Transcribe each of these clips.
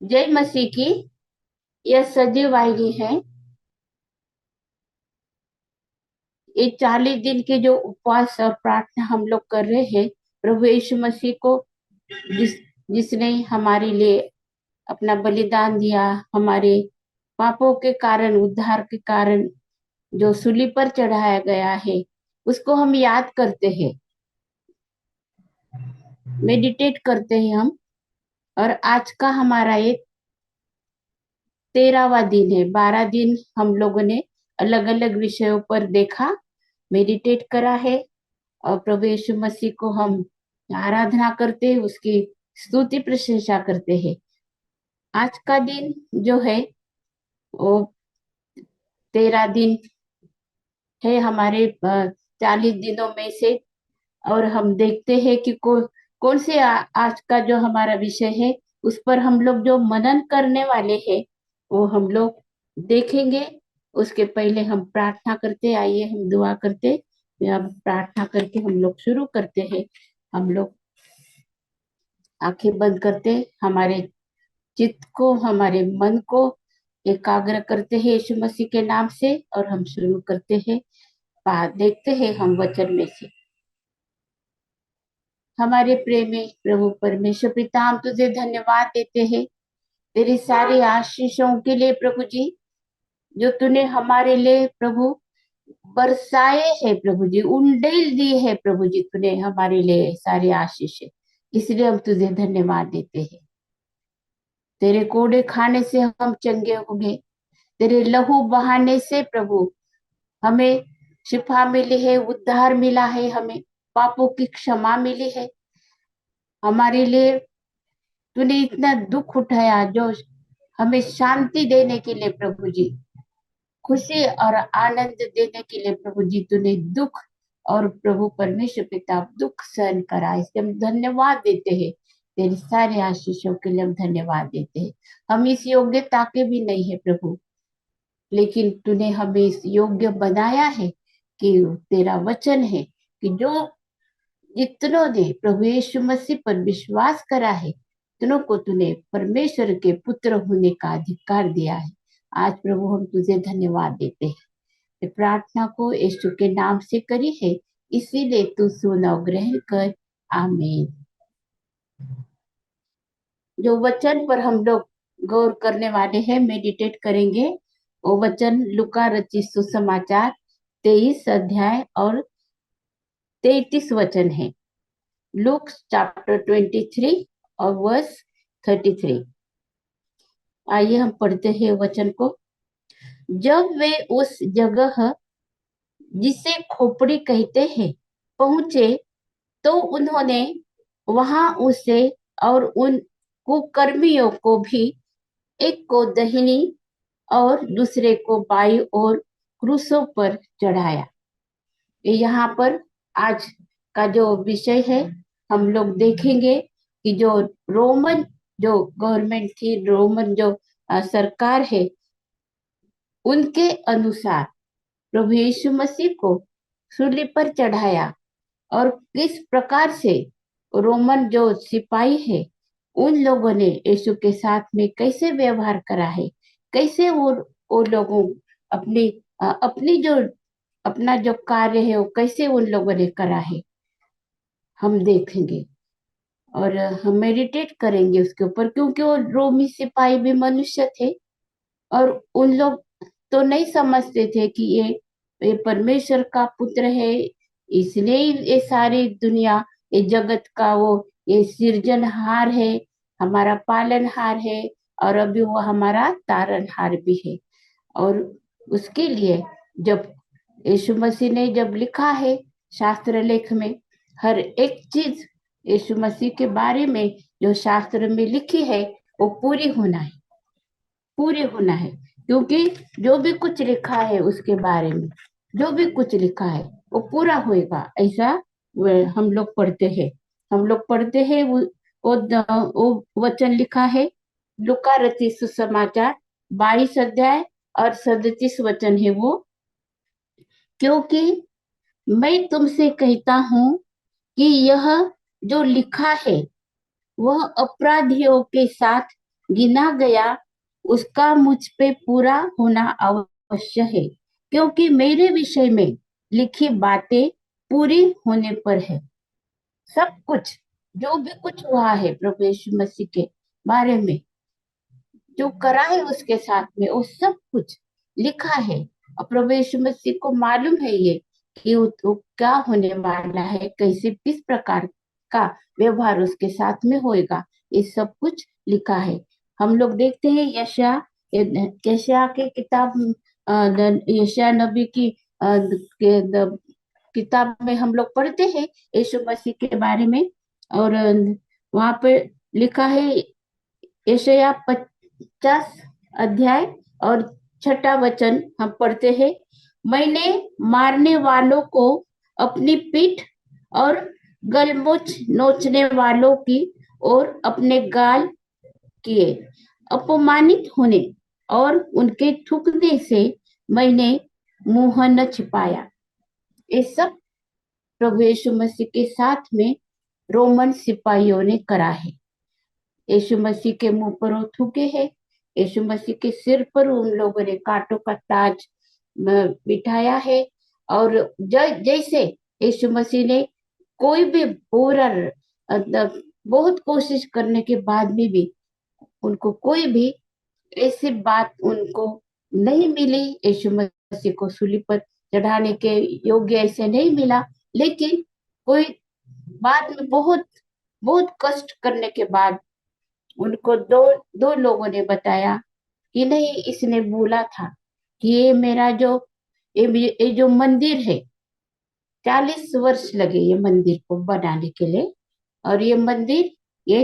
जय मसीह की। यह सजीव वाहिनी है। ये 40 दिन के जो उपवास और प्रार्थना हम लोग कर रहे हैं, प्रभु यीशु मसीह को, जिस जिसने हमारे लिए अपना बलिदान दिया, हमारे पापों के कारण, उद्धार के कारण जो सूली पर चढ़ाया गया है, उसको हम याद करते हैं, मेडिटेट करते हैं हम। और आज का हमारा ये 13वां दिन है। 12 दिन हम लोगों ने अलग अलग विषयों पर देखा, मेडिटेट करा है। और प्रभु यीशु मसीह को हम आराधना करते हैं, उसकी स्तुति प्रशंसा करते हैं। आज का दिन जो है वो 13 दिन है हमारे 40 दिनों में से। और हम देखते हैं कि कौन से आज का जो हमारा विषय है, उस पर हम लोग जो मनन करने वाले हैं, वो हम लोग देखेंगे। उसके पहले हम प्रार्थना करते, आइए हम दुआ करते। अब प्रार्थना करके हम लोग शुरू करते हैं। हम लोग आंखें बंद करते, हमारे चित्त को, हमारे मन को एकाग्र करते हैं यीशु मसीह के नाम से, और हम शुरू करते हैं। देखते हैं हम वचन में से। हमारे प्रेमी प्रभु परमेश्वर पिता, हम तुझे धन्यवाद देते हैं तेरी सारी आशीषों के लिए प्रभु जी, जो तूने हमारे लिए प्रभु बरसाए है प्रभु जी, उंडेल दी है प्रभु जी, तूने हमारे लिए सारी आशीष है। इसलिए हम तुझे धन्यवाद देते हैं। तेरे कोड़े खाने से हम चंगे होंगे, तेरे लहू बहाने से प्रभु हमें शिफा मिली है, उद्धार मिला है, हमें पापों की क्षमा मिली है। हमारे लिए तूने इतना दुख उठाया, जो हमें शांति देने के लिए प्रभु जी, खुशी और आनंद देने के लिए प्रभु जी, तूने दुख और प्रभु परमेश्वर पिता दुख सहन करा। इसलिए हम धन्यवाद देते हैं। तेरी सारे आशीषों के लिए हम धन्यवाद देते हैं। हम इस योग्यता के भी नहीं है प्रभु, लेकिन तूने हमें इस योग्य बनाया है कि तेरा वचन है कि जो जितनों ने प्रभु यीशु मसीह पर विश्वास करा है, उतनों को तूने परमेश्वर के पुत्र होने का अधिकार दिया है। आज प्रभु हम तुझे धन्यवाद देते हैं। ये प्रार्थना को यीशु के नाम से करी है, इसीलिए तू सुन और ग्रहण कर। आमीन। जो वचन पर हम लोग गौर करने वाले हैं, मेडिटेट करेंगे, वो वचन लुका रचित सुसमाचार 23 अध्याय और 33 वचन है। लुक चैप्टर 23 और वर्स 33। आइए हम पढ़ते हैं वचन को। जब वे उस जगह जिसे खोपड़ी कहते हैं पहुंचे, तो उन्होंने वहां उसे और उन कुकर्मियों को भी, एक को दाहिनी और दूसरे को बाईं ओर, क्रूसों पर चढ़ाया। यहाँ पर आज का जो विषय है, हम लोग देखेंगे कि जो रोमन जो गवर्नमेंट थी, रोमन जो सरकार है, उनके अनुसार प्रभु यीशु मसीह को सूली पर चढ़ाया। और किस प्रकार से रोमन जो सिपाही है, उन लोगों ने यीशु के साथ में कैसे व्यवहार करा है, कैसे वो लोगों अपनी अपनी जो अपना जो कार्य है, वो कैसे उन लोगों ने करा है, हम देखेंगे। और हम मेडिटेट करेंगे उसके ऊपर, क्योंकि वो रोमी सिपाही भी मनुष्य थे। और उन लोग तो नहीं समझते थे कि ये परमेश्वर का पुत्र है, इसलिए ये सारी दुनिया, ये जगत का वो, ये सृजनहार है, हमारा पालनहार है, और अभी वो हमारा तारनहार भी है। और उसके लिए जब यीशु मसीह ने जब लिखा है शास्त्र लेख में, हर एक चीज यीशु मसीह के बारे में जो शास्त्र में लिखी है, वो पूरी होना है, पूरी होना है। क्योंकि जो भी कुछ लिखा है उसके बारे में, जो भी कुछ लिखा है वो पूरा होएगा, ऐसा हम लोग पढ़ते हैं। हम लोग पढ़ते हैं वो वचन लिखा है, लुका रचित सुसमाचार 22 अध्याय और 37 वचन है वो। क्योंकि मैं तुमसे कहता हूँ कि यह जो लिखा है, वह अपराधियों के साथ गिना गया उसका मुझ पे पूरा होना अवश्य है, क्योंकि मेरे विषय में लिखी बातें पूरी होने पर है। सब कुछ जो भी कुछ हुआ है प्रभु यीशु मसीह के बारे में, जो करा है उसके साथ में, वो सब कुछ लिखा है। और प्रभु यीशु मसीह को मालूम है ये कि वो क्या होने वाला है, कैसे किस प्रकार का व्यवहार उसके साथ में होएगा, ये सब कुछ लिखा है। हम लोग देखते हैं यशाया के किताब, यशाया नबी की किताब में हम लोग पढ़ते हैं यीशु मसीह के बारे में। और वहां पे लिखा है, यशाया 50 अध्याय और 6वां वचन हम पढ़ते हैं। मैंने मारने वालों को अपनी पीठ और गलमुछ नोचने वालों की ओर अपने गाल किए। अपमानित होने और उनके थूकने से मैंने मुंह न छिपाया। ये सब प्रभु यीशु मसीह के साथ में रोमन सिपाहियों ने करा है। यीशु मसीह के मुंह पर वो थूके हैं, यीशु मसीह के सिर पर उन लोगों ने कांटों का ताज बिठाया है। और जैसे यीशु मसीह ने कोई भी बुरा, बहुत कोशिश करने के बाद में भी उनको कोई भी ऐसी बात उनको नहीं मिली, यीशु मसीह को सूली पर चढ़ाने के योग्य ऐसे नहीं मिला। लेकिन कोई बाद में बहुत बहुत कष्ट करने के बाद उनको दो दो लोगों ने बताया कि नहीं, इसने बोला था कि ये मेरा जो ये जो मंदिर है, 40 वर्ष लगे ये मंदिर को बनाने के लिए, और ये मंदिर ये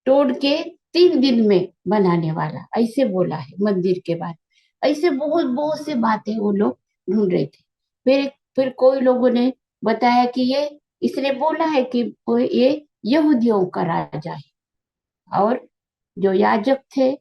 तोड़ के 3 दिन में बनाने वाला, ऐसे बोला है मंदिर के बाद। ऐसे बहुत बहुत सी बातें वो लोग ढूंढ रहे थे। फिर कोई लोगों ने बताया कि ये इसने बोला है कि ये यहूदियों का राजा है। और जो याजक थे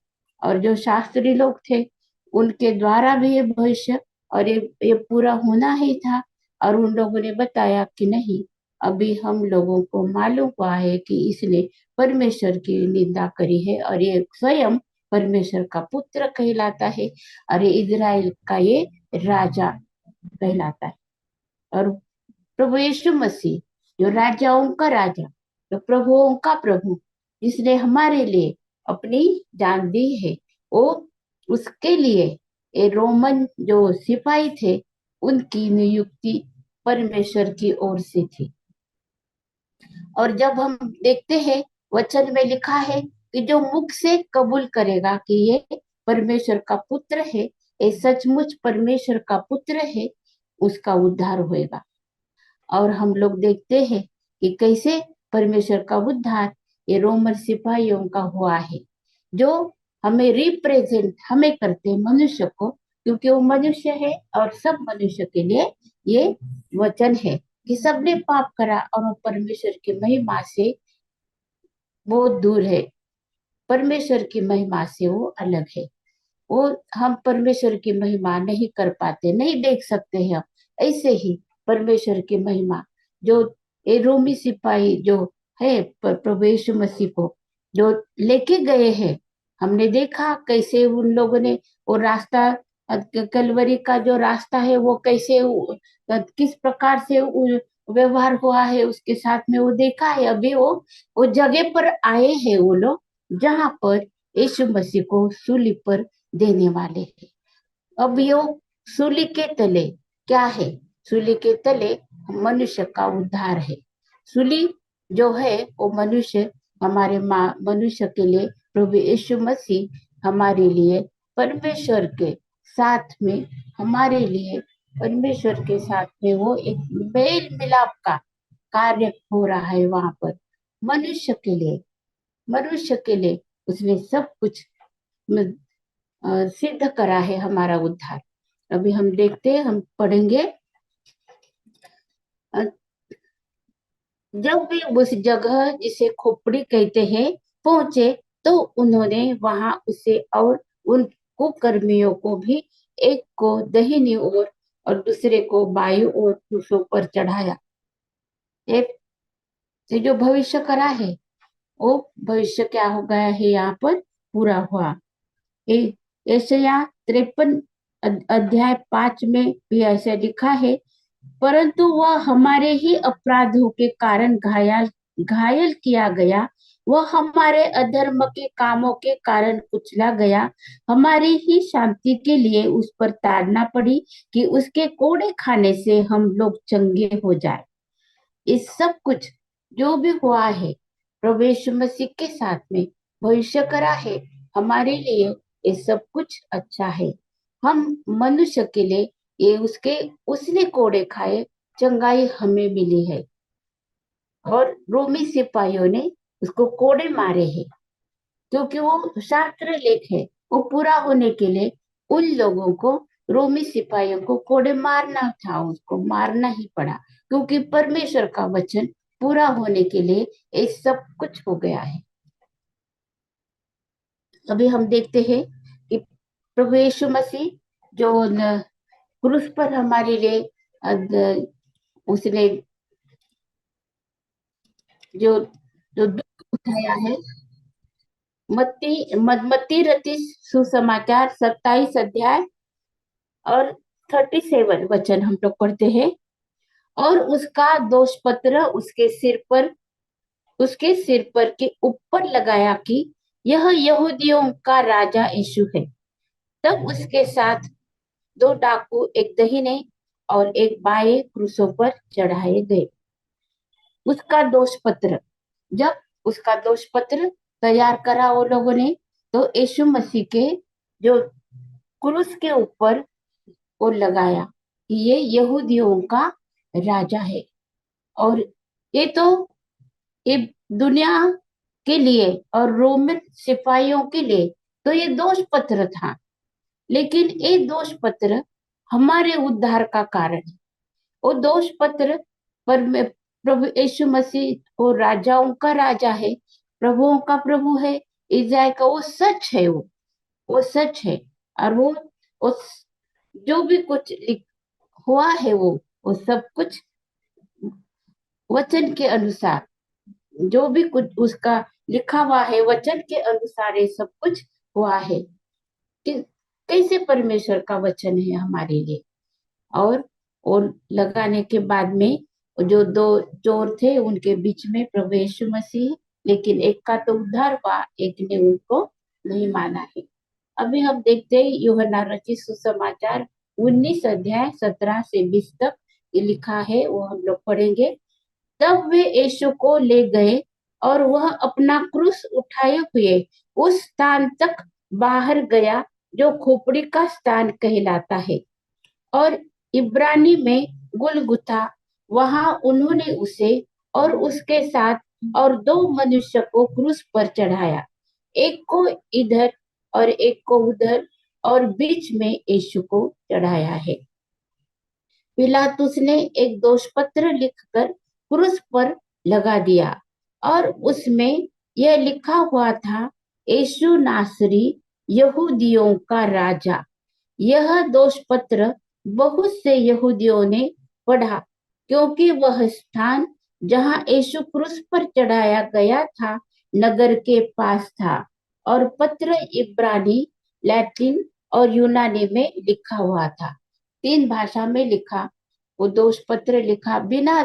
और जो शास्त्री लोग थे, उनके द्वारा भी ये भविष्य और ये पूरा होना ही था। और उन लोगों ने बताया कि नहीं, अभी हम लोगों को मालूम हुआ है कि इसने परमेश्वर की निंदा करी है और ये स्वयं परमेश्वर का पुत्र कहलाता है, और ये इजराइल का ये राजा कहलाता है। और प्रभु यीशु मसीह जो राजाओं का राजा, जो प्रभुओं का प्रभु, जिसने हमारे लिए अपनी जान दी है, वो उसके लिए ये रोमन जो सिपाही थे, उनकी नियुक्ति परमेश्वर की ओर से थी। और जब हम देखते हैं वचन में लिखा है कि जो मुख से कबूल करेगा कि ये परमेश्वर का पुत्र है, ये सचमुच परमेश्वर का पुत्र है, उसका उद्धार होएगा। और हम लोग देखते हैं कि कैसे परमेश्वर का उद्धार ये रोमन सिपाहियों का हुआ है, जो हमें रिप्रेजेंट हमें करते हैं, मनुष्य को, क्योंकि वो मनुष्य है। और सब मनुष्य के लिए ये वचन है कि सबने पाप करा और वो परमेश्वर की महिमा से बहुत दूर है, परमेश्वर की महिमा से वो अलग है। वो हम परमेश्वर की महिमा नहीं कर पाते, नहीं देख सकते हैं हम। ऐसे ही परमेश्वर की महिमा जो ये रोमी सिपाही जो है प्रभु यीशु मसीह को जो लेके गए हैं, हमने देखा कैसे उन लोगों ने वो रास्ता, कलवरी का जो रास्ता है वो कैसे किस प्रकार से व्यवहार हुआ है उसके साथ में, वो देखा है। अभी वो जगह पर आए हैं वो लोग जहां पर यीशु मसीह को सूली पर देने वाले हैं। अब यो सूली के तले क्या है? सूली के तले मनुष्य का उद्धार है। सूली जो है वो मनुष्य, हमारे माँ मनुष्य के लिए प्रभु यीशु मसीह हमारे लिए परमेश्वर के साथ में, हमारे लिए परमेश्वर के साथ में वो एक मेल मिलाप का कार्य हो रहा है वहां पर। मनुष्य के लिए, मनुष्य के लिए उसने सब कुछ सिद्ध करा है हमारा उद्धार। अभी हम देखते हैं, हम पढ़ेंगे। अ, जब वे उस जगह जिसे खोपड़ी कहते हैं पहुंचे, तो उन्होंने वहां उसे और उन कुकर्मियों को भी, एक को दाहिनी ओर और दूसरे को बाईं ओर क्रूसों पर चढ़ाया। एक से जो भविष्य करा है वो भविष्य क्या हो गया है यहाँ पर पूरा हुआ। यशायाह 53 अध्याय 5 में भी ऐसा लिखा है, परंतु वह हमारे ही अपराधों के कारण घायल घायल किया गया, वह हमारे अधर्म के कामों के कारण कुचला गया, हमारी ही शांति के लिए उस पर ताड़ना पड़ी कि उसके कोड़े खाने से हम लोग चंगे हो जाए। इस सब कुछ जो भी हुआ है प्रभु यीशु मसीह के साथ में भविष्य करा है हमारे लिए, ये सब कुछ अच्छा है। हम मनुष्य के लिए ये उसके उसने कोड़े खाए, चंगाई हमें मिली है। और रोमी सिपाहियों ने उसको कोड़े मारे हैं, क्योंकि वो शास्त्र लेख है, वो पूरा होने के लिए उन लोगों को, रोमी सिपाहियों को कोड़े मारना था, उसको मारना ही पड़ा, क्योंकि परमेश्वर का वचन पूरा होने के लिए ये सब कुछ हो गया है। अभी हम देखते हैं कि प्रभु यीशु मसीह जो क्रूस पर हमारे लिए उसने जो जो दुख उठाया है। मत्ती रचित सुसमाचार 27 अध्याय और 37 वचन हम लोग पढ़ते हैं। और उसका दोष पत्र उसके सिर पर के ऊपर लगाया कि यह यहूदियों का राजा यीशु है। तब उसके साथ दो डाकू, एक दाहिने और एक बाएं क्रूसों पर चढ़ाए गए। उसका दोष पत्र, जब उसका दोष पत्र तैयार करा वो लोगों ने, तो यीशु मसीह के जो क्रूस के ऊपर वो लगाया कि ये यहूदियों का राजा है। और ये तो ये दुनिया के लिए और रोमन सिपाहियों के लिए तो ये दोष पत्र था, लेकिन ये दोष पत्र हमारे उद्धार का कारण है। वो दोष पत्र पर प्रभु यीशु मसीह वो राजाओं का राजा है, प्रभुओं का प्रभु है, इज़राइल का वो सच है, वो सच है। और वो जो भी कुछ हुआ है वो सब कुछ वचन के अनुसार, जो भी कुछ उसका लिखा हुआ है वचन के अनुसार ये सब कुछ हुआ है कि कैसे परमेश्वर का वचन है हमारे लिए। और लगाने के बाद में जो दो चोर थे उनके बीच में प्रभु यीशु मसीह, लेकिन एक का तो उद्धार हुआ, एक ने उनको नहीं माना है। अभी हम देखते हैं यूहन्ना रचित सुसमाचार 19 अध्याय 17 से 20 तक ये लिखा है, वो हम लोग पढ़ेंगे। तब वे यीशु को ले गए और वह अपना क्रूस उठाए हुए उस स्थान तक बाहर गया जो खोपड़ी का स्थान कहलाता है, और इब्रानी में गुलगुथा। वहां उन्होंने उसे और उसके साथ और दो मनुष्य को क्रूस पर चढ़ाया, एक को इधर और एक को उधर, और बीच में यीशु को चढ़ाया है। पिलातुस ने एक दोष पत्र लिखकर क्रूस पर लगा दिया और उसमें यह लिखा हुआ था, यीशु नासरी, यहूदियों का राजा। यह दोष पत्र बहुत से यहूदियों ने पढ़ा, क्योंकि वह स्थान जहां यीशु क्रूस पर चढ़ाया गया था नगर के पास था, और पत्र इब्रानी, लैटिन और यूनानी में लिखा हुआ था। 3 भाषा में लिखा वो दोष पत्र लिखा, बिना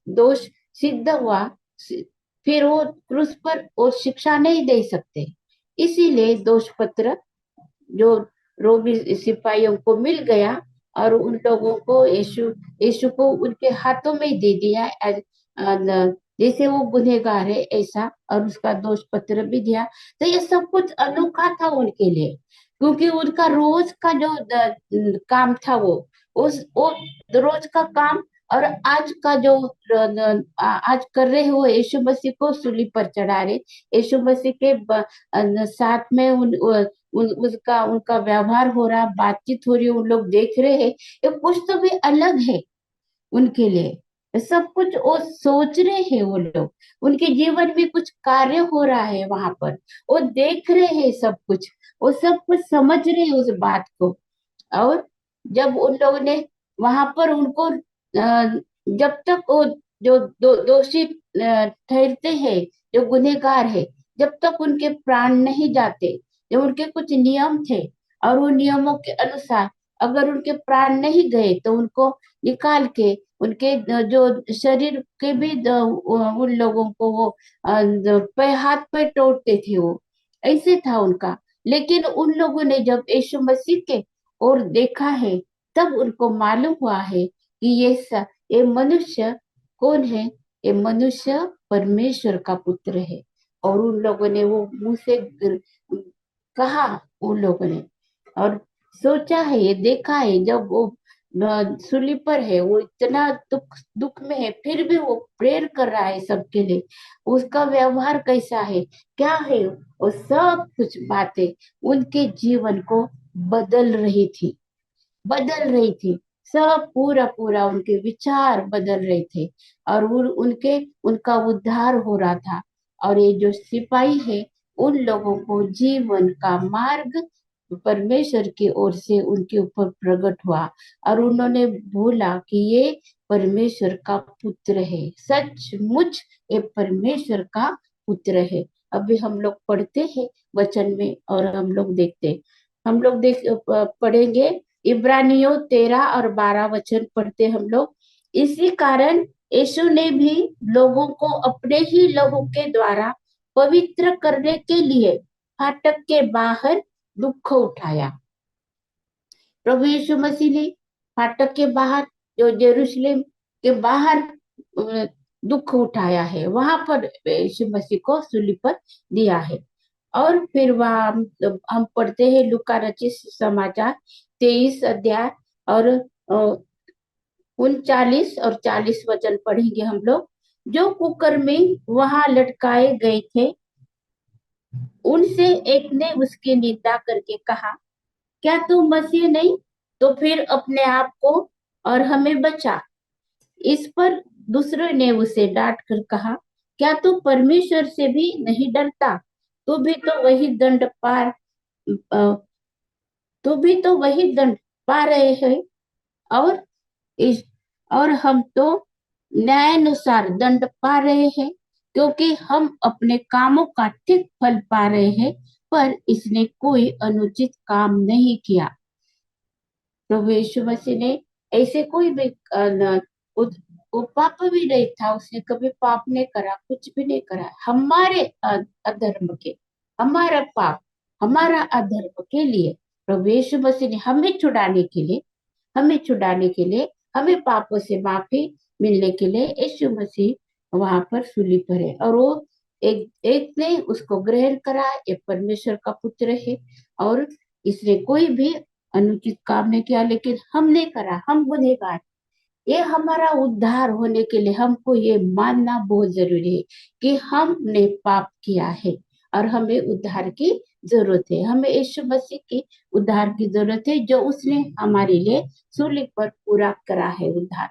दोष सिद्ध हुआ फिर वो क्रूस पर वो शिक्षा नहीं दे सकते। इसीलिए दोष पत्र जो रोमी सिपाहियों को मिल गया और उन लोगों को यीशु यीशु को उनके हाथों में दे दिया, जैसे वो गुनहगार है ऐसा, और उसका दोष पत्र भी दिया। तो ये सब कुछ अनोखा था उनके लिए, क्योंकि उनका रोज का जो काम था वो रोज का काम, और आज का जो आज कर रहे हो यीशु मसीह को सूली पर चढ़ा रहे, यीशु मसीह के साथ में उसका उनका व्यवहार हो रहा, बातचीत हो रही, उन लोग देख रहे हैं, ये कुछ तो भी अलग है उनके लिए। सब कुछ वो सोच रहे हैं, वो लोग उनके जीवन में कुछ कार्य हो रहा है वहां पर, वो देख रहे हैं सब कुछ, वो सब कुछ समझ रहे हैं उस बात को। और जब उन लोगों ने वहां पर उनको जब तक वो जो दोषी ठहरते हैं, जो गुनहगार है, जब तक उनके प्राण नहीं जाते, जब उनके कुछ नियम थे और उन नियमों के अनुसार अगर उनके प्राण नहीं गए तो उनको निकाल के उनके जो शरीर के भी उन लोगों को वो हाथ पैर तोड़ते थे वो, ऐसे था उनका। लेकिन उन लोगों ने जब यीशु मसीह के और देखा है, तब उनको मालूम हुआ है कि ये मनुष्य कौन है। ये मनुष्य परमेश्वर का पुत्र है। और उन लोगों ने वो मुंह से कहा, उन लोगों ने और सोचा है, ये देखा है, जब वो सूली पर है, वो इतना दुख दुख में है, फिर भी वो प्रेयर कर रहा है सबके लिए। उसका व्यवहार कैसा है, क्या है, वो सब कुछ बातें उनके जीवन को बदल रही थी, बदल रही थी। सब पूरा पूरा उनके विचार बदल रहे थे। और उनके उनका उद्धार हो रहा था। और ये जो सिपाही है, उन लोगों को जीवन का मार्ग परमेश्वर की ओर से उनके ऊपर प्रकट हुआ। और उन्होंने बोला कि ये परमेश्वर का पुत्र है, सचमुच ये परमेश्वर का पुत्र है। अभी हम लोग पढ़ते हैं वचन में और हम लोग देखते, हम लोग पढ़ेंगे इब्रानियों 13 और 12 वचन पढ़ते हम लोग। इसी कारण यीशु ने भी लोगों को अपने ही लहू के द्वारा पवित्र करने के लिए फाटक के बाहर दुख उठाया। प्रभु यीशु मसीह ने फाटक के बाहर, जो यरूशलेम के बाहर दुख उठाया है, वहां पर यीशु मसीह को सूली पर दिया है। और फिर वह हम पढ़ते हैं लूका रचित समाचार 23 अध्याय और 39 और 40 वचन पढ़ेंगे हम लोग। जो कुकर्मी वहां लटकाए गए थे, उनसे एक ने उसकी निंदा करके कहा, क्या तू मसीह नहीं? तो फिर अपने आप को और हमें बचा। इस पर दूसरे ने उसे डांट कर कहा, क्या तू परमेश्वर से भी नहीं डरता? तू भी तो वही दंड पार अ, तू भी तो वही दंड पा रहे हैं। और इस और हम तो न्यायानुसार दंड पा रहे हैं, क्योंकि हम अपने कामों का ठीक फल पा रहे हैं, पर इसने कोई अनुचित काम नहीं किया। प्रभु यीशु मसीह ने ऐसे कोई भी वो पाप भी नहीं था, उसने कभी पाप नहीं करा, कुछ भी नहीं करा। हमारे अधर्म के, हमारा पाप, हमारा अधर्म के लिए प्रभु यीशु मसीह ने हमें छुड़ाने के लिए, हमें पापों से माफी मिलने के लिए यीशु मसीह वहां पर सूली पर है। और वो एक एक ने उसको ग्रहण करा, ये परमेश्वर का पुत्र है। और इसने कोई भी अनुचित काम नहीं किया, लेकिन हमने करा, हम गुनहगार। ये हमारा उद्धार होने के लिए हमको ये मानना बहुत जरूरी है कि हमने पाप किया है और हमें उद्धार की जरूरत है। हमें यीशु मसीह की उद्धार की जरूरत है, जो उसने हमारे लिए सूली पर पूरा करा है उद्धार।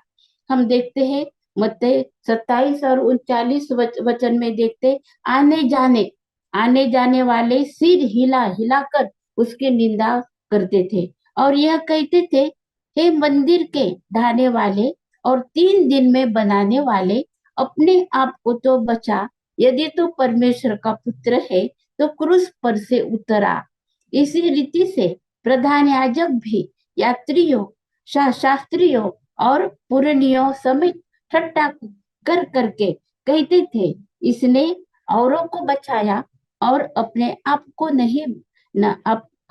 हम देखते हैं मत्ती 27 और 39 वचन में देखते, आने जाने आने जाने वाले सिर हिला हिलाकर उसकी निंदा करते थे और यह कहते थे, हे मंदिर के ढाने वाले और 3 दिन में बनाने वाले, अपने आप को तो बचा। यदि तू परमेश्वर का पुत्र है तो क्रूस पर से उतरा। इसी रीति से प्रधान याजक भी यात्रियों, शास्त्रियों और पुरनियों समेत ठट्ठा कर करके कहते थे, इसने औरों को बचाया और अपने आप को नहीं, न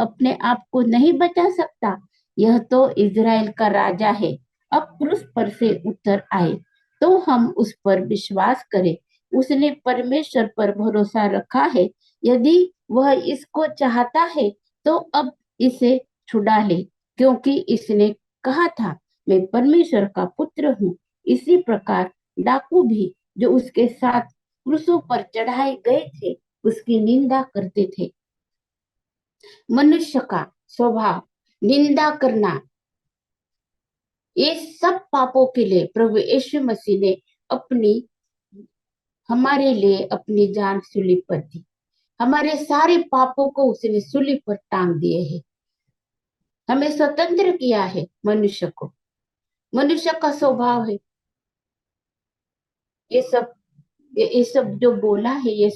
अपने आप को नहीं बचा सकता। यह तो इज़राइल का राजा है। अब क्रूस पर से उतर आए तो हम उस पर विश्वास करें। उसने परमेश्वर पर भरोसा रखा है। यदि वह इसको चाहता है तो अब इसे छुड़ा ले, क्योंकि इसने कहा था, मैं परमेश्वर का पुत्र हूँ। इसी प्रकार डाकू भी जो उसके साथ क्रूसों पर चढ़ाए गए थे उसकी निंदा करते थे। मनुष्य का स्वभाव निंदा करना, ये सब पापों के लिए प्रभु यीशु मसीह ने अपनी हमारे लिए अपनी जान सूली पर दी। हमारे सारे पापों को उसने सूली पर टांग दिए हैं। हमें स्वतंत्र किया है। मनुष्य को, मनुष्य का स्वभाव है ये सब जो बोला है, ये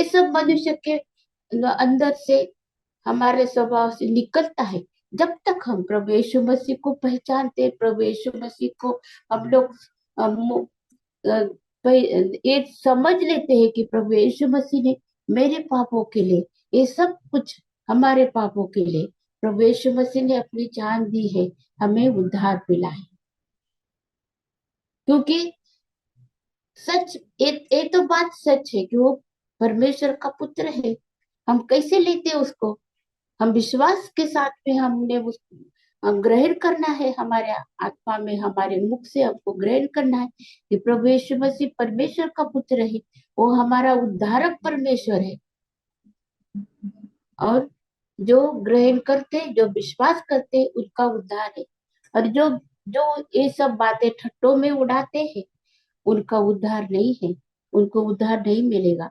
सब मनुष्य के अंदर से, हमारे स्वभाव से निकलता है। जब तक हम प्रभु यीशु मसीह को पहचानते, प्रभु यीशु मसीह को हम लोग अ, ये समझ लेते हैं कि प्रभु यीशु मसीह ने मेरे पापों के लिए, ये सब कुछ हमारे पापों के लिए प्रभु यीशु मसीह ने अपनी जान दी है, हमें उद्धार मिला है। क्योंकि सच, ये तो बात सच है कि वो परमेश्वर का पुत्र है। हम कैसे लेते उसको? हम विश्वास के साथ में हमने उस ग्रहण करना है, हमारे आत्मा में, हमारे मुख से हमको ग्रहण करना है कि प्रभु यीशु मसीह परमेश्वर का पुत्र है, वो हमारा उद्धारक परमेश्वर है। और जो ग्रहण करते, जो विश्वास करते, उनका उद्धार है। और जो जो ये सब बातें ठट्टों में उड़ाते हैं, उनका उद्धार नहीं है, उनको उद्धार नहीं मिलेगा।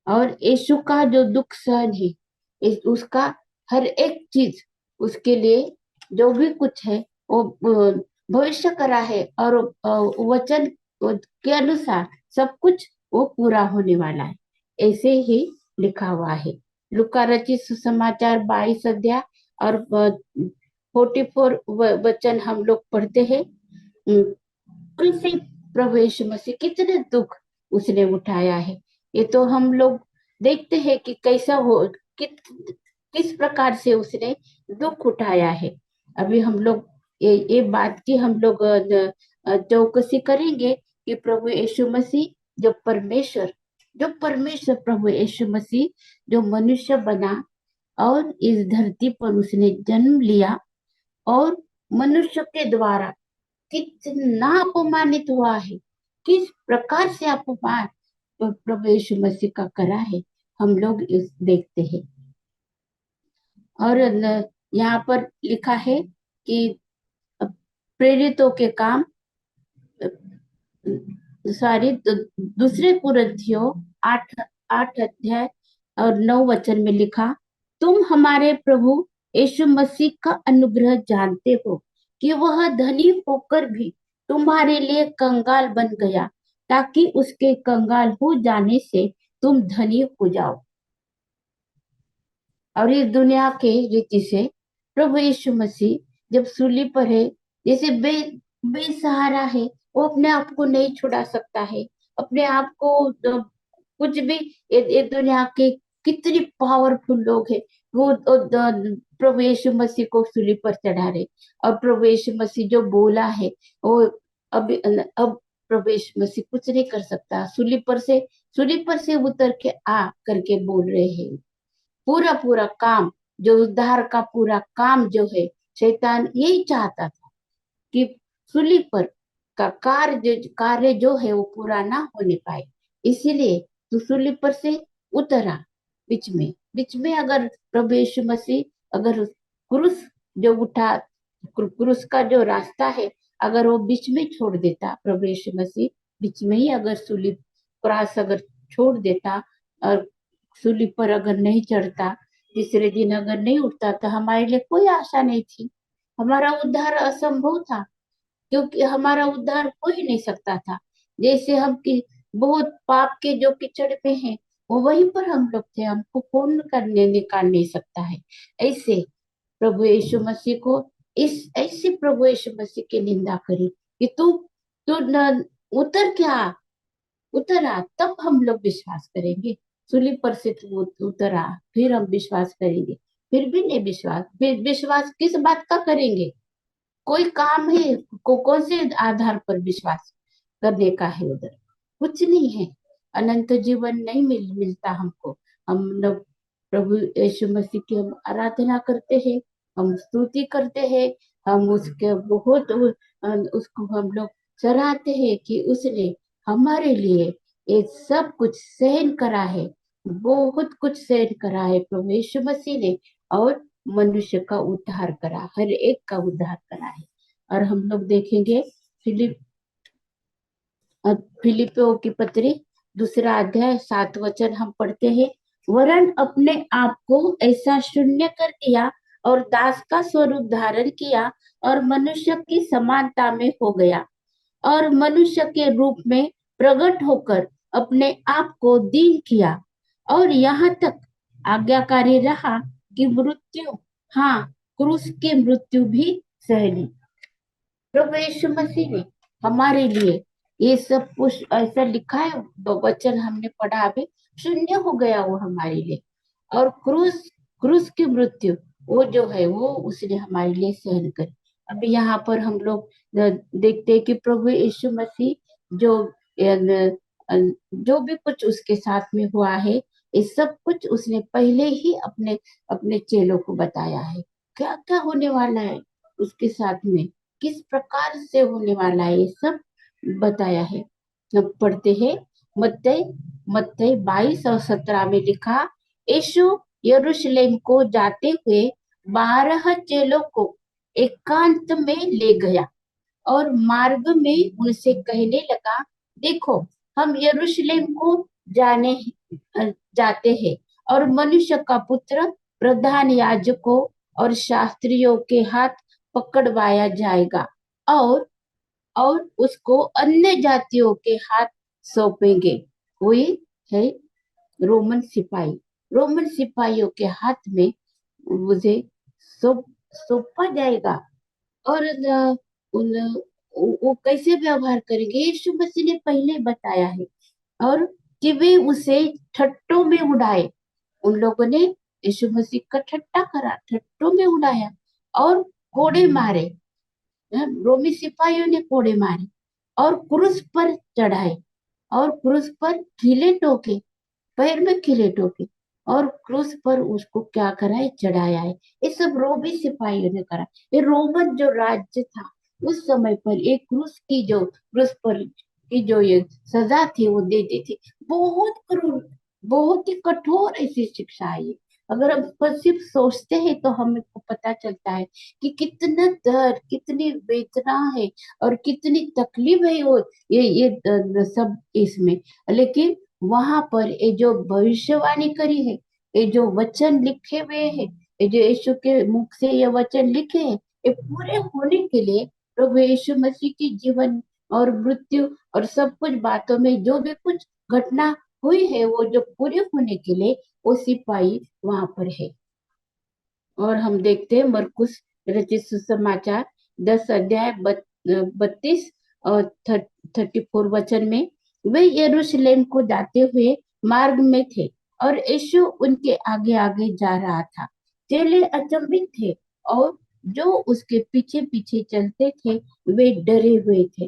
और यीशु का जो दुख सहन है, उसका हर एक चीज उसके लिए जो भी कुछ है, वो भविष्य करा है, और वचन के अनुसार सब कुछ वो पूरा होने वाला है, ऐसे ही लिखा हुआ है। लूका रचित सुसमाचार 22 अध्याय और 44 वचन हम लोग पढ़ते हैं। कैसे प्रभु यीशु मसीह कितने दुख उसने उठाया है, ये तो हम लोग देखते हैं कि कैसा हो, किस प्रकार से उसने दुख उठाया है। अभी हम लोग ये बात की हम लोग चौकसी करेंगे कि प्रभु यीशु मसीह जो परमेश्वर प्रभु यीशु मसीह जो मनुष्य बना और इस धरती पर उसने जन्म लिया, और मनुष्य के द्वारा कितना अपमानित हुआ है, किस प्रकार से अपमान प्रभु यीशु मसीह का करा है, हम लोग इस देखते हैं। और यहाँ पर लिखा है कि प्रेरितों के काम, सॉरी, दूसरे कुरिन्थियों 8 8 अध्याय और 9 वचन में लिखा, तुम हमारे प्रभु यीशु मसीह का अनुग्रह जानते हो कि वह धनी होकर भी तुम्हारे लिए कंगाल बन गया, ताकि उसके कंगाल हो जाने से तुम धनी हो जाओ। और इस दुनिया के रीति से प्रभु यीशु मसीह जब सूली पर है, जैसे बेसहारा है, वो अपने आप को नहीं छुड़ा सकता है, अपने आप को कुछ भी, ये दुनिया के कितनी पावरफुल लोग हैं, वो प्रभु यीशु मसीह को सूली पर चढ़ा रहे। और प्रभु यीशु मसीह जो बोला है, वो अब प्रभु यीशु मसीह कुछ नहीं कर सकता, सूली पर से उतर के आ करके बोल रहे हैं। पूरा पूरा काम, जो उद्धार का पूरा काम जो है, शैतान यही चाहता था कि सूली पर का कार्य जो है वो पूरा ना होने पाए। इसीलिए तो सूली पर से उतरा। बीच में अगर प्रभु यीशु मसीह, अगर क्रूस जो उठा, क्रूस का जो रास्ता है, अगर वो बीच में छोड़ देता, प्रभु यीशु मसीह बीच में ही अगर सूली क्रॉस अगर छोड़ देता, और सूली पर अगर नहीं चढ़ता, तीसरे दिन अगर नहीं उठता, तो हमारे लिए कोई आशा नहीं थी, हमारा उद्धार असंभव था। क्योंकि हमारा उद्धार हो ही नहीं सकता था। जैसे हम कि बहुत पाप के जो कीचड़ में हैं, वो वहीं पर हम लोग थे, हमको कौन करने निकाल नहीं सकता है। ऐसे प्रभु यीशु मसीह को, इस ऐसे प्रभु यीशु मसीह की निंदा करी कि तू उतर क्या, उतरा, तब हम लोग विश्वास करेंगे। सूली पर से तू उतरा, फिर हम विश्वास करेंगे। फिर भी नहीं विश्वास, फिर विश्वास किस बात का करेंगे? कोई काम है कौन से आधार पर विश्वास करने का है? उधर कुछ नहीं है। अनंत जीवन नहीं मिलता हमको। हम लोग प्रभु यीशु मसीह की हम आराधना करते हैं, हम स्तुति करते हैं, हम उसके बहुत उसको हम लोग सराहते हैं कि उसने हमारे लिए ये सब कुछ सहन करा है, बहुत कुछ सहन करा है प्रभु यीशु मसीह ने। और मनुष्य का उद्धार करा, हर एक का उद्धार करा है। और हम लोग देखेंगे फिलिप फिलिपियों की पत्री 2 अध्याय 7 वचन हम पढ़ते हैं, वरन अपने आप को ऐसा शून्य कर दिया और दास का स्वरूप धारण किया, और मनुष्य की समानता में हो गया, और मनुष्य के रूप में प्रकट होकर अपने आप को दीन किया और यहाँ तक आज्ञाकारी रहा कि मृत्यु, हाँ, क्रूस की मृत्यु भी सह ली। प्रभु यीशु मसीह ने हमारे लिए ये सब कुछ ऐसा लिखा है। दो वचन हमने पढ़ा अभी, शून्य हो गया वो हमारे लिए। और क्रूस क्रूस की मृत्यु वो जो है वो उसने हमारे लिए सहन करी। अभी यहाँ पर हम लोग देखते हैं कि प्रभु यीशु मसीह जो जो भी कुछ उसके साथ में हुआ है, ये सब कुछ उसने पहले ही अपने अपने चेलों को बताया है। क्या क्या होने वाला है उसके साथ में, किस प्रकार से होने वाला है, ये सब बताया है। अब पढ़ते हैं मत्ती मत्ती 22 और 17 में लिखा, यीशु यरूशलेम को जाते हुए 12 चेलों को एकांत में ले गया और मार्ग में उनसे कहने लगा, देखो, हम यरूशलेम को जाने जाते हैं और मनुष्य का पुत्र प्रधान याजकों और शास्त्रियों के हाथ पकड़वाया जाएगा और उसको अन्य जातियों के हाथ सौंपेंगे। वही है रोमन सिपाही। रोमन सिपाहियों के हाथ में मुझे सौंप सौंपा जाएगा। और वो कैसे व्यवहार करेंगे, यीशु मसीह ने पहले बताया है। और कि वे उसे ठट्टों में उड़ाए। उन लोगों ने यीशु मसीह का ठट्टा करा, ठट्टों में उड़ाया और कोड़े मारे। रोमी सिपाहियों ने कोड़े मारे और क्रूस पर चढ़ाए और क्रूस पर खीले ठोके, पैर में खीले ठोके और क्रूस पर उसको क्या करा है, चढ़ाया है। ये सब रोमी सिपाहियों ने करा। ये रोमन जो राज्य था उस समय पर एक क्रूस की जो क्रूस पर की जो ये सजा थी वो देते थे। बहुत क्रूर, बहुत ही कठोर ऐसी शिक्षा है ये। अगर हम पर सिर्फ सोचते हैं तो हमें को पता चलता है कि कितना दर्द, कितनी वेदना है और कितनी तकलीफ है वो सब इसमें। लेकिन वहां पर ये जो भविष्यवाणी करी है, ये जो वचन लिखे हुए हैं, ये जो यीशु के मुख से ये वचन लिखे हैं, ये पूरे होने के लिए प्रभु यीशु मसीह की जीवन और मृत्यु और सब कुछ बातों में जो भी कुछ घटना हुई है वो जो पूरे होने के लिए वो सिपाही वहां पर है। और हम देखते हैं मरकुस रचित सुसमाचार 10 अध्याय 32 और 34 वचन में, वे यरूशलेम को जाते हुए मार्ग में थे और यीशु उनके आगे आगे जा रहा था। चेले अचंभित थे और जो उसके पीछे पीछे चलते थे वे डरे हुए थे।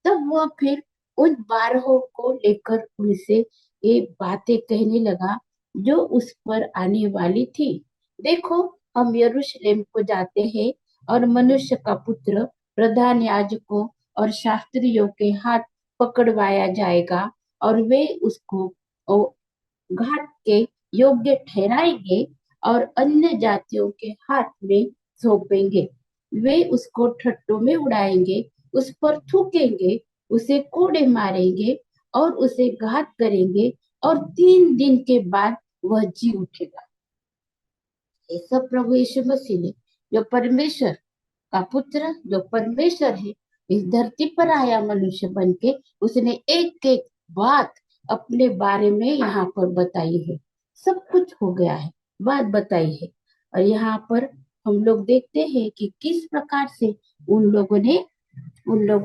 तब वह फिर उन 12 को लेकर उनसे ये बातें कहने लगा जो उस पर आने वाली थी। देखो, हम यरूशलेम को जाते हैं और मनुष्य का पुत्र प्रधान याजकों और शास्त्रियों के हाथ पकड़वाया जाएगा और वे उसको घाट के योग्य ठहराएंगे और अन्य जातियों के हाथ में सौंपेंगे। वे उसको ठट्टों में उड़ाएंगे, उस पर थूकेंगे, उसे कोड़े मारेंगे और उसे घात करेंगे और 3 दिन के बाद वह जी उठेगा। ये सब प्रभु यीशु मसीह ने, जो परमेश्वर का पुत्र, जो परमेश्वर है, इस धरती पर आया मनुष्य बन के, उसने एक एक बात अपने बारे में यहाँ पर बताई है। सब कुछ हो गया है, बात बताई है। और यहाँ पर हम लोग देखते हैं कि किस प्रकार से उन लोगों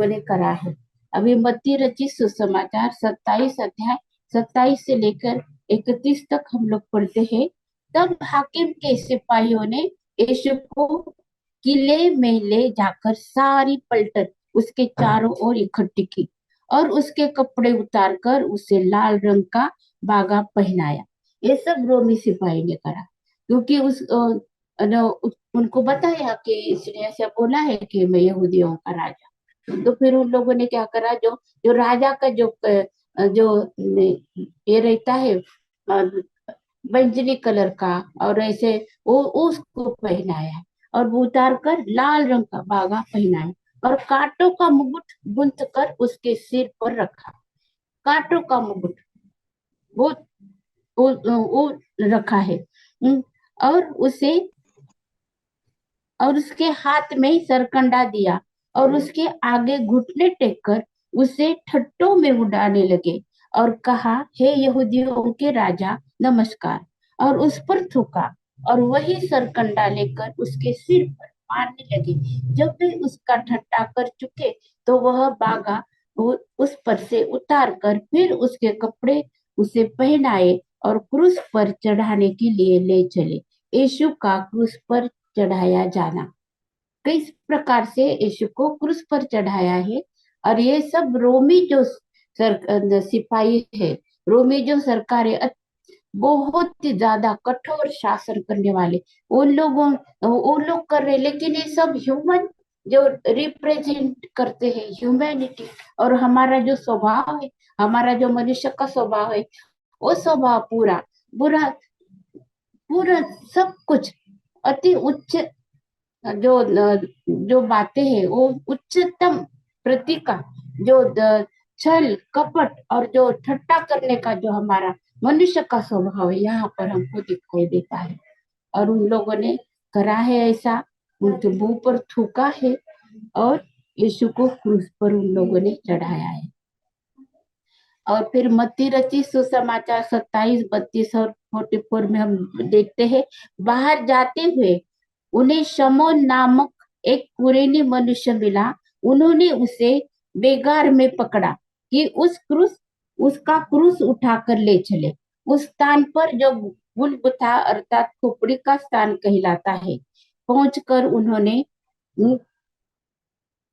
ने करा है। अभी मत्ती रचित सुसमाचार 27 अध्याय 27 से लेकर 31 तक हम लोग पढ़ते हैं। तब हाकिम के सिपाहियों ने यीशु को किले में ले जाकर सारी पलटन उसके चारों ओर इकट्ठी की और उसके कपड़े उतारकर उसे लाल रंग का बागा पहनाया। ये सब रोमी सिपाही ने करा क्योंकि उनको बताया कि इसने ऐसा बोला है कि मैं यहूदियों का राजा। तो फिर उन लोगों ने क्या करा, जो जो राजा का जो ये रहता है बैंगनी कलर का और ऐसे वो उसको पहनाया और वो उतार कर लाल रंग का बागा पहनाया और कांटों का मुकुट बुनकर कर उसके सिर पर रखा। कांटों का मुकुट वो वो रखा है। और उसे और उसके हाथ में सरकंडा दिया और उसके आगे घुटने टेक कर उसे ठट्टों में उड़ाने लगे और कहा, हे यहूदियों के राजा नमस्कार, और उस पर थूका और वही सरकंडा लेकर उसके सिर पर मारने लगे। जब वे उसका ठट्टा कर चुके तो वह भागा, उस पर से उतार कर फिर उसके कपड़े उसे पहनाए और क्रूस पर चढ़ाने के लिए ले चले। यीशु का क्रूस पर चढ़ाया जाना। किस प्रकार से यीशु को क्रूस पर चढ़ाया है। और ये सब रोमी जो सिपाही है, रोमी जो सरकार है, बहुत ही ज्यादा कठोर शासन करने वाले वो लोग कर रहे, लेकिन ये सब ह्यूमन जो रिप्रेजेंट करते हैं ह्यूमैनिटी। और हमारा जो स्वभाव है, हमारा जो मनुष्य का स्वभाव है, वो स्वभाव पूरा बुरा, पूरा सब कुछ अति उच्च जो जो बातें हैं वो उच्चतम प्रतीका, जो छल कपट और जो ठट्टा करने का जो हमारा मनुष्य का स्वभाव है, यहाँ पर हमको दिखाई देता है। और उन लोगों ने करा है ऐसा, उनके मुंह पर थूका है और यीशु को क्रूस पर उन लोगों ने चढ़ाया है। और फिर मत्ती रची सुसमाचार 27, 32 और 44 में हम देखते हैं, बाहर जाते हुए उन्हें शमौन नामक एक कुरेनी मनुष्य मिला। उन्होंने उसे बेगार में पकड़ा कि उसका क्रूस उठाकर ले चले। उस स्थान पर जो गुलगुथा अर्थात खोपड़ी का स्थान कहलाता है, पहुंचकर उन्होंने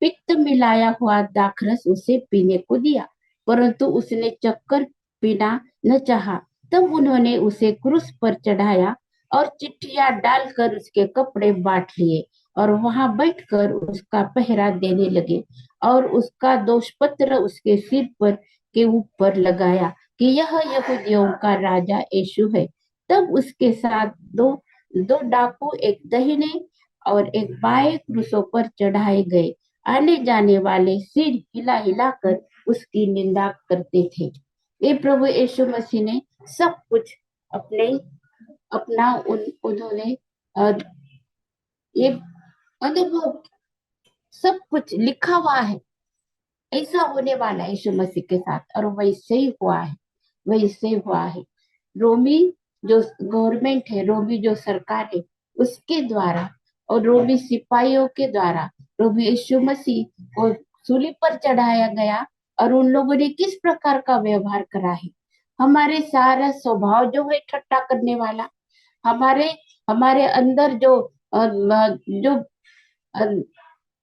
पित्त मिलाया हुआ दाखरस उसे पीने को दिया, परंतु उसने चक्कर पीना न चाहा। तब उन्होंने उसे क्रूस पर चढ़ाया और चिट्ठियां डालकर उसके कपड़े बांट लिए और वहां बैठकर उसका पहरा देने लगे और उसका दोषपत्र उसके सिर पर के ऊपर लगाया कि यह यहूदियों का राजा यीशु है। तब उसके साथ दो दो डाकू, एक दाहिने और एक बाएं क्रूसों पर चढ़ाए गए। आने जाने वाले सिर हिला हिलाकर उसकी निंदा करते थे। ये प्रभु यीशु मसीह ने सब कुछ अपने अपना उन्होंने ये अनुभव सब कुछ लिखा हुआ है। ऐसा होने वाला है यीशु मसीह के साथ, और वैसे ही हुआ है, वैसे ही हुआ है। रोमी जो गवर्नमेंट है, रोमी जो सरकार है, उसके द्वारा और रोमी सिपाहियों के द्वारा प्रभु यीशु मसीह को सूली पर चढ़ाया गया। और उन लोगों ने किस प्रकार का व्यवहार करा है। हमारे सारा स्वभाव जो है ठट्टा करने वाला, हमारे हमारे अंदर जो अ,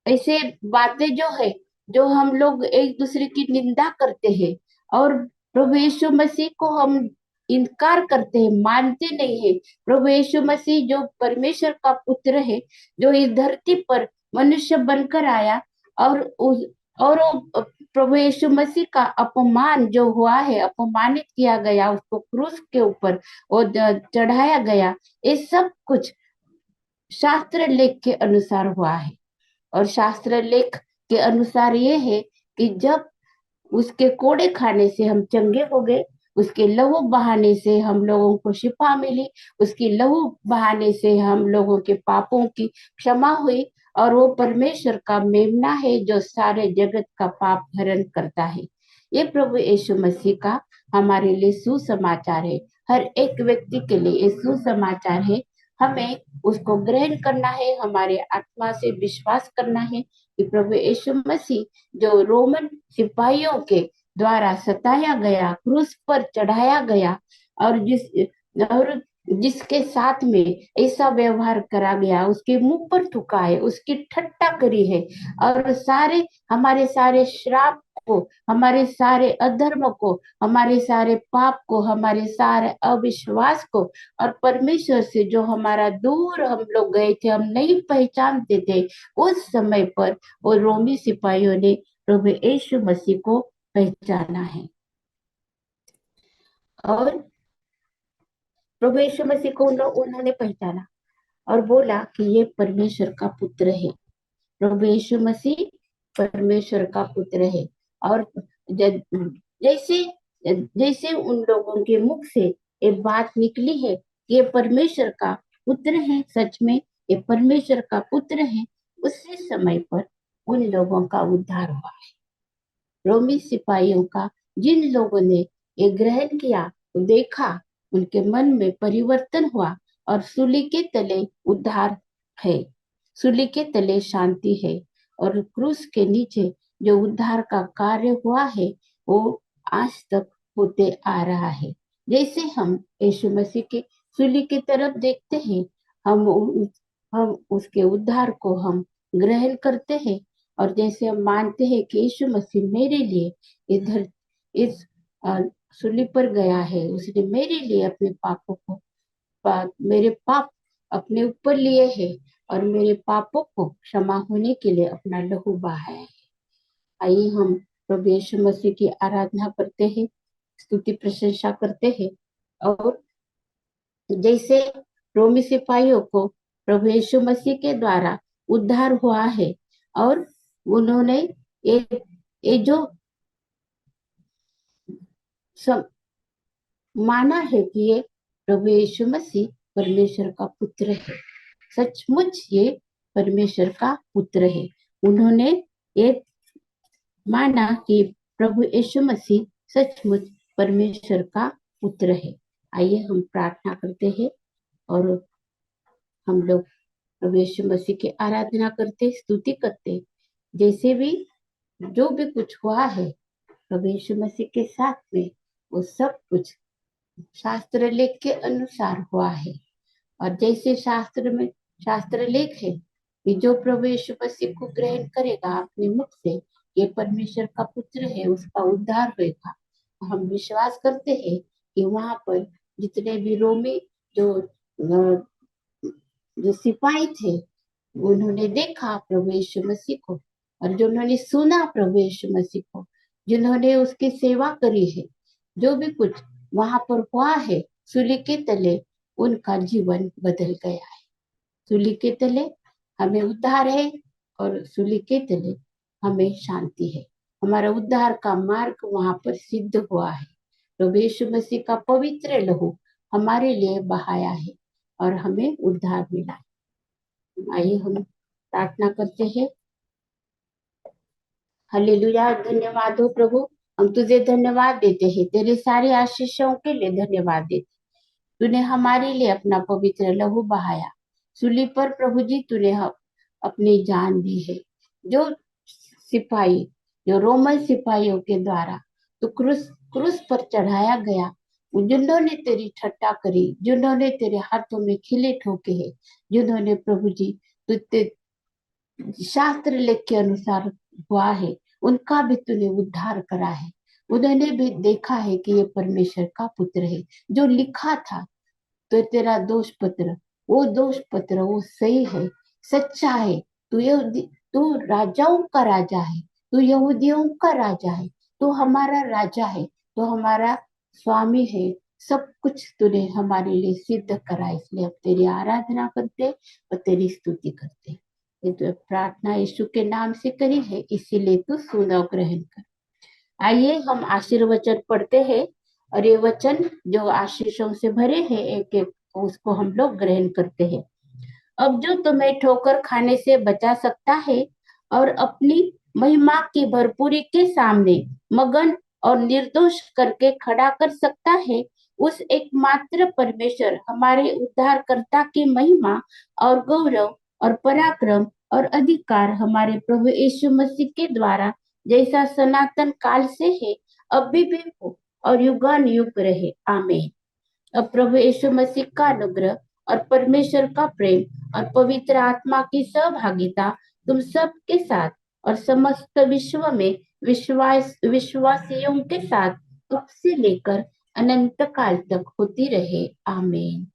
ऐसे बातें जो है, जो हम लोग एक दूसरे की निंदा करते हैं और प्रभु यीशु मसीह को हम इनकार करते हैं, मानते नहीं है। प्रभु यीशु मसीह जो परमेश्वर का पुत्र है, जो इस धरती पर मनुष्य बनकर आया, और उस और वो प्रभु यीशु मसीह का अपमान जो हुआ है, अपमानित किया गया, उसको क्रूस के ऊपर वो चढ़ाया गया, ये सब कुछ शास्त्र लेख के अनुसार हुआ है। और शास्त्र लेख के अनुसार ये है कि जब उसके कोड़े खाने से हम चंगे हो गए, उसके लहू बहाने से हम लोगों को शिफा मिली, उसकी लहू बहाने से हम लोगों के पापों की क्षमा हुई, और वो परमेश्वर का मेमना है जो सारे जगत का पाप हरण करता है। ये प्रभु यीशु मसीह का हमारे लिए सुसमाचार है। हर एक व्यक्ति के लिए ये सुसमाचार है। हमें उसको ग्रहण करना है, हमारे आत्मा से विश्वास करना है कि प्रभु यीशु मसीह जो रोमन सिपाहियों के द्वारा सताया गया, क्रूस पर चढ़ाया गया, और जिसके साथ में ऐसा व्यवहार करा गया, उसके मुंह पर थूका है, उसकी ठट्टा करी है, और हमारे सारे श्राप को, हमारे सारे अधर्म को, हमारे सारे पाप को, हमारे सारे अविश्वास को, और परमेश्वर से जो हमारा दूर हम लोग गए थे, हम नहीं पहचानते थे, उस समय पर वो रोमी सिपाहियों ने प्रभु यीशु मसीह को पहचाना है। और प्रभु यीशु मसीह को उन्होंने पहचाना और बोला कि ये परमेश्वर का पुत्र है। प्रभु यीशु मसीह परमेश्वर का पुत्र है। और ज- जैसे जैसे उन लोगों के मुख से ये बात निकली है कि ये परमेश्वर का पुत्र है, सच में ये परमेश्वर का पुत्र है, उसी समय पर उन लोगों का उद्धार हुआ। रोमी सिपाहियों का जिन लोगों ने ये ग्रहण किया, देखा, उनके मन में परिवर्तन हुआ और सूली के तले उद्धार है, सूली के तले शांति है, और क्रूस के नीचे जो उद्धार का कार्य हुआ है वो आज तक होते आ रहा है। जैसे हम यीशु मसीह के सूली की तरफ देखते हैं, हम उसके उद्धार को हम ग्रहण करते हैं, और जैसे हम मानते हैं कि यीशु मसीह मेरे लिए इधर इस सूली पर गया है, उसने मेरे लिए अपने पापों को मेरे पाप अपने ऊपर लिए हैं और मेरे पापों को क्षमा होने के लिए अपना लहू बहाया है। आइए हम प्रभु यीशु मसीह की आराधना करते हैं, स्तुति प्रशंसा करते हैं। और जैसे रोमी सिपाहियों को प्रभु यीशु मसीह के द्वारा उद्धार हुआ है, और उन्होंने ये जो सब माना है कि ये प्रभु यीशु मसीह परमेश्वर का पुत्र है, सचमुच ये परमेश्वर का पुत्र है। उन्होंने ये माना कि प्रभु यीशु मसीह सचमुच परमेश्वर का पुत्र है। आइए हम प्रार्थना करते हैं और हम लोग प्रभु यीशु मसीह की आराधना करते, स्तुति करते। जैसे भी जो भी कुछ हुआ है प्रभु यीशु मसीह के साथ में, वो सब कुछ शास्त्र लेख के अनुसार हुआ है। और जैसे शास्त्र लेख है कि जो प्रभु यीशु मसीह को ग्रहण करेगा अपने मुख से, ये परमेश्वर का पुत्र है, उसका उद्धार होगा। हम विश्वास करते हैं कि वहां पर जितने भी रोमी जो जो सिपाही थे, उन्होंने देखा प्रभु यीशु मसीह को, और जो उन्होंने सुना प्रभु यीशु मसीह को, जिन्होंने उसकी सेवा करी है, जो भी कुछ वहां पर हुआ है सूली के तले, उनका जीवन बदल गया है। सूली के तले हमें उद्धार है और सूली के तले हमें शांति है। हमारा उद्धार का मार्ग वहां पर सिद्ध हुआ है। प्रभु यीशु मसीह का पवित्र लहू हमारे लिए बहाया है और हमें उद्धार मिला है। आइए हम प्रार्थना करते हैं। हालेलुया, धन्यवाद हो प्रभु, हम तुझे धन्यवाद देते हैं, तेरे सारी आशीषों के लिए धन्यवाद देते। तूने हमारे लिए अपना पवित्र लहू बहाया सूली पर प्रभु जी, तूने अपनी जान दी है। जो सिपाही, जो रोमन सिपाहियों के द्वारा तो क्रूस क्रूस पर चढ़ाया गया, जिन्होंने तेरी ठट्टा करी, जिन्होंने तेरे हाथों में खिले ठोके हैं, जिन्होंने प्रभु जी शास्त्र लेख के अनुसार हुआ है, उनका भी तूने उद्धार करा है। उन्होंने भी देखा है कि ये परमेश्वर का पुत्र है। जो लिखा था तो तेरा दोष पत्र, वो दोष पत्र वो सही है, सच्चा है। तू राजाओं का राजा है, तू यहूदियों का राजा है, तू हमारा राजा है, तू हमारा स्वामी है। सब कुछ तूने हमारे लिए सिद्ध करा, इसलिए अब तेरी आराधना करते और तेरी स्तुति करते। ये तो प्रार्थना यीशु के नाम से करी है, इसीलिए तू सुन और ग्रहण कर। आइए हम आशीर्वचन पढ़ते हैं, और ये वचन जो आशीषों से भरे हैं एक एक, उसको हम लोग ग्रहण करते हैं। अब जो तुम्हें ठोकर खाने से बचा सकता है और अपनी महिमा की भरपूरी के सामने मगन और निर्दोष करके खड़ा कर सकता है, उस एकमात्र परमेश्वर हमारे उद्धारकर्ता की महिमा और गौरव और पराक्रम और अधिकार हमारे प्रभु यीशु मसीह के द्वारा जैसा सनातन काल से है, अभी भी हो और युगान युग रहे, आमीन। अब प्रभु यीशु मसीह का अनुग्रह और परमेश्वर का प्रेम और पवित्र आत्मा की सहभागिता तुम सब के साथ और समस्त विश्व में विश्वासियों के साथ अब से लेकर अनंत काल तक होती रहे, आमीन।